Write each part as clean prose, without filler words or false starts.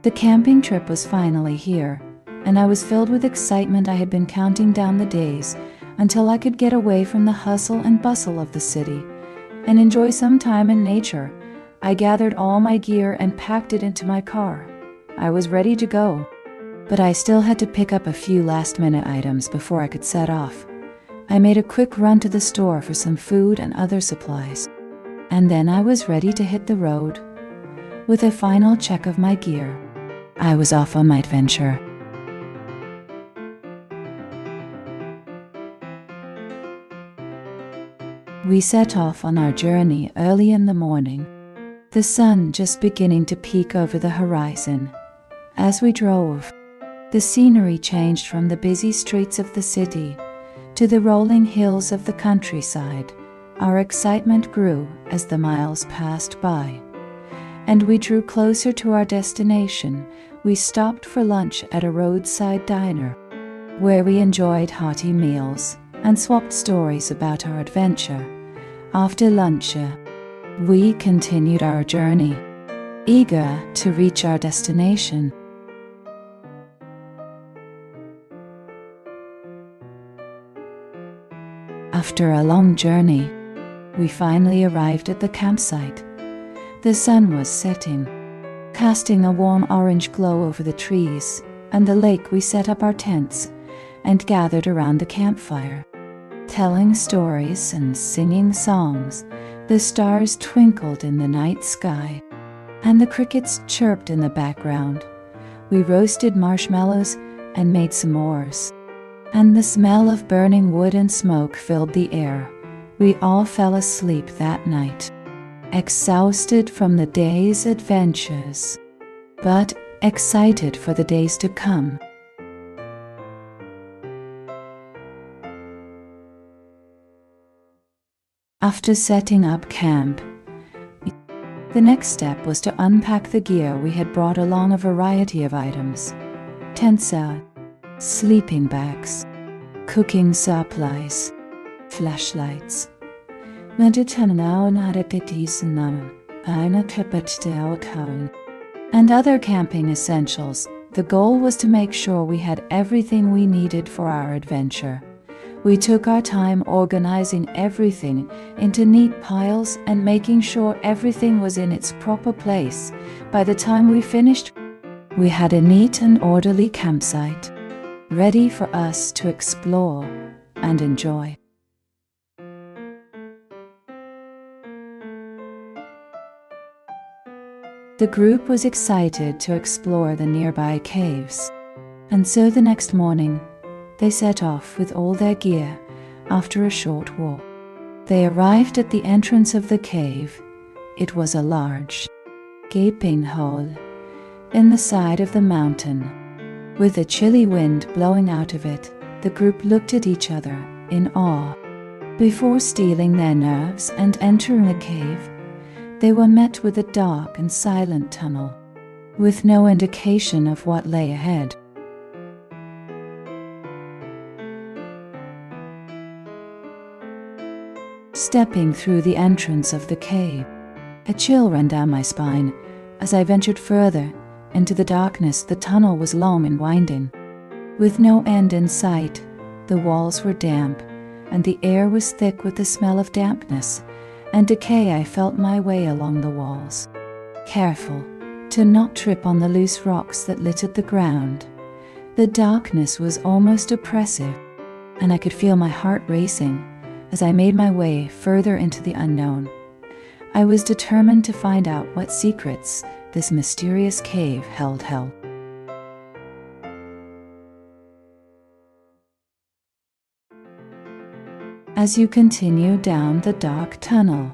The camping trip was finally here, and I was filled with excitement. I had been counting down the days until I could get away from the hustle and bustle of the city and enjoy some time in nature. I gathered all my gear and packed it into my car. I was ready to go, but I still had to pick up a few last-minute items before I could set off. I made a quick run to the store for some food and other supplies, and then I was ready to hit the road. With a final check of my gear, I was off on my adventure. We set off on our journey early in the morning, the sun just beginning to peek over the horizon. As we drove, the scenery changed from the busy streets of the city to the rolling hills of the countryside. Our excitement grew as the miles passed by, and we drew closer to our destination. We stopped for lunch at a roadside diner, where we enjoyed hearty meals and swapped stories about our adventure. After lunch, we continued our journey, eager to reach our destination. After a long journey, we finally arrived at the campsite. The sun was setting, casting a warm orange glow over the trees and the lake. We set up our tents and gathered around the campfire, telling stories and singing songs. The stars twinkled in the night sky, and the crickets chirped in the background. We roasted marshmallows and made s'mores, and the smell of burning wood and smoke filled the air. We all fell asleep that night, exhausted from the day's adventures, but excited for the days to come. After setting up camp, the next step was to unpack the gear. We had brought along a variety of items: tents, sleeping bags, cooking supplies, flashlights, and other camping essentials. The goal was to make sure we had everything we needed for our adventure. We took our time organizing everything into neat piles and making sure everything was in its proper place. By the time we finished, we had a neat and orderly campsite, ready for us to explore and enjoy. The group was excited to explore the nearby caves, and so the next morning, they set off with all their gear. After a short walk, they arrived at the entrance of the cave. It was a large, gaping hole in the side of the mountain. With a chilly wind blowing out of it, the group looked at each other in awe. Before steeling their nerves and entering the cave, they were met with a dark and silent tunnel, with no indication of what lay ahead. Stepping through the entrance of the cave, a chill ran down my spine. As I ventured further into the darkness, the tunnel was long and winding, with no end in sight. The walls were damp, and the air was thick with the smell of dampness and decay. I felt my way along the walls, careful to not trip on the loose rocks that littered the ground. The darkness was almost oppressive, and I could feel my heart racing as I made my way further into the unknown. I was determined to find out what secrets this mysterious cave held. As you continue down the dark tunnel,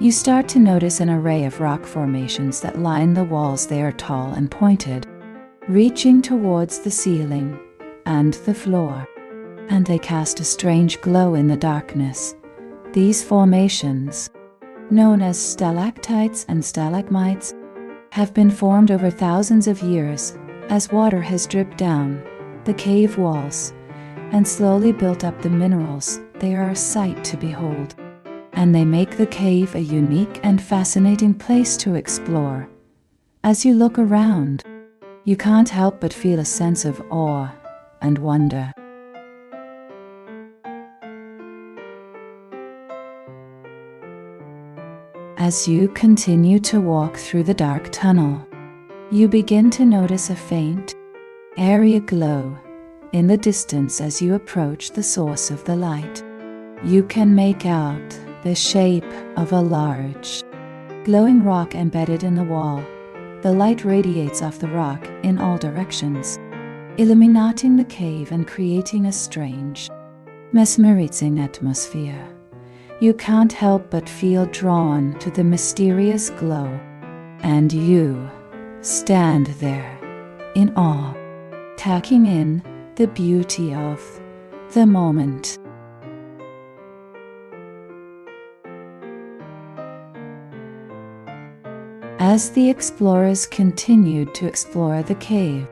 you start to notice an array of rock formations that line the walls. They are tall and pointed, reaching towards the ceiling and the floor, and they cast a strange glow in the darkness. These formations, known as stalactites and stalagmites, have been formed over thousands of years as water has dripped down the cave walls and slowly built up the minerals. They are a sight to behold. and they make the cave a unique and fascinating place to explore. As you look around, you can't help but feel a sense of awe and wonder. As you continue to walk through the dark tunnel, you begin to notice a faint, airy glow in the distance as you approach the source of the light. You can make out the shape of a large, glowing rock embedded in the wall. The light radiates off the rock in all directions, illuminating the cave and creating a strange, mesmerizing atmosphere. You can't help but feel drawn to the mysterious glow, and you stand there in awe, taking in the beauty of the moment. As the explorers continued to explore the cave,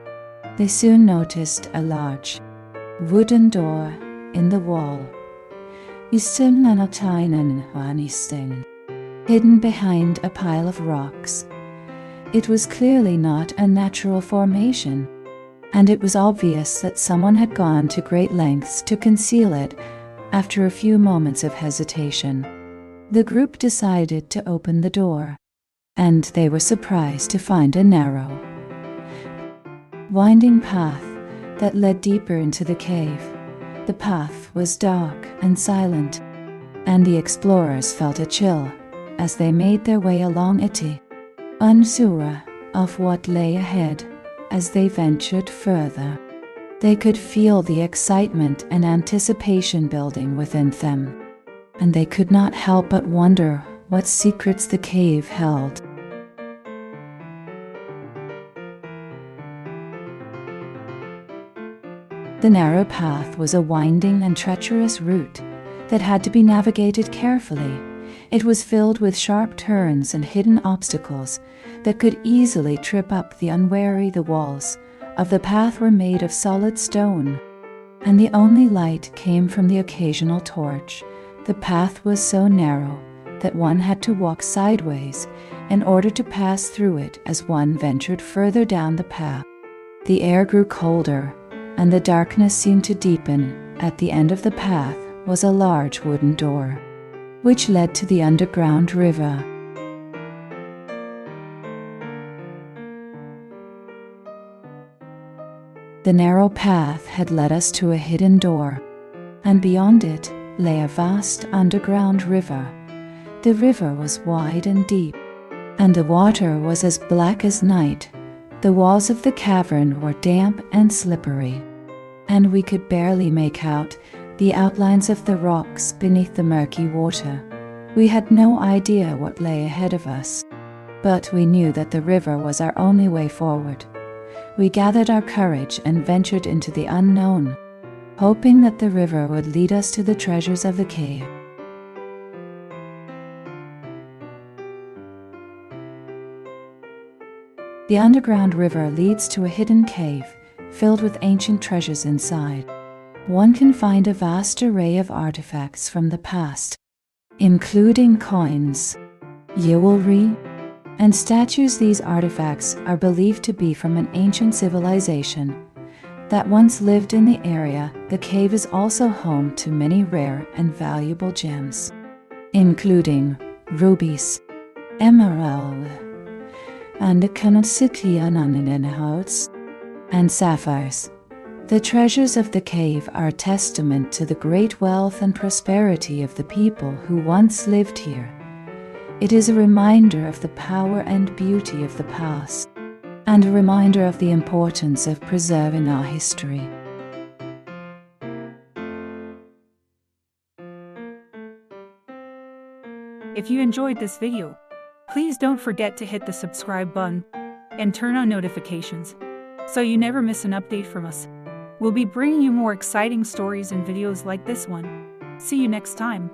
they soon noticed a large wooden door in the wall, hidden behind a pile of rocks. It was clearly not a natural formation, and it was obvious that someone had gone to great lengths to conceal it. After a few moments of hesitation, the group decided to open the door, and they were surprised to find a narrow, winding path that led deeper into the cave. The path was dark and silent, and the explorers felt a chill as they made their way along it, unsure of what lay ahead. As they ventured further, they could feel the excitement and anticipation building within them, and they could not help but wonder what secrets the cave held. The narrow path was a winding and treacherous route that had to be navigated carefully. It was filled with sharp turns and hidden obstacles that could easily trip up the unwary. The walls of the path were made of solid stone, and the only light came from the occasional torch. The path was so narrow that one had to walk sideways in order to pass through it as one ventured further down the path. The air grew colder, and the darkness seemed to deepen. At the end of the path was a large wooden door, which led to the underground river. The narrow path had led us to a hidden door, and beyond it lay a vast underground river. The river was wide and deep, and the water was as black as night. The walls of the cavern were damp and slippery, and we could barely make out the outlines of the rocks beneath the murky water. We had no idea what lay ahead of us, but we knew that the river was our only way forward. We gathered our courage and ventured into the unknown, hoping that the river would lead us to the treasures of the cave. The underground river leads to a hidden cave filled with ancient treasures inside. One can find a vast array of artifacts from the past, including coins, jewelry, and statues. These artifacts are believed to be from an ancient civilization that once lived in the area. The cave is also home to many rare and valuable gems, including rubies, emerald, and and sapphires. The treasures of the cave are a testament to the great wealth and prosperity of the people who once lived here. It is a reminder of the power and beauty of the past, and a reminder of the importance of preserving our history. If you enjoyed this video, please don't forget to hit the subscribe button and turn on notifications so you never miss an update from us. We'll be bringing you more exciting stories and videos like this one. See you next time.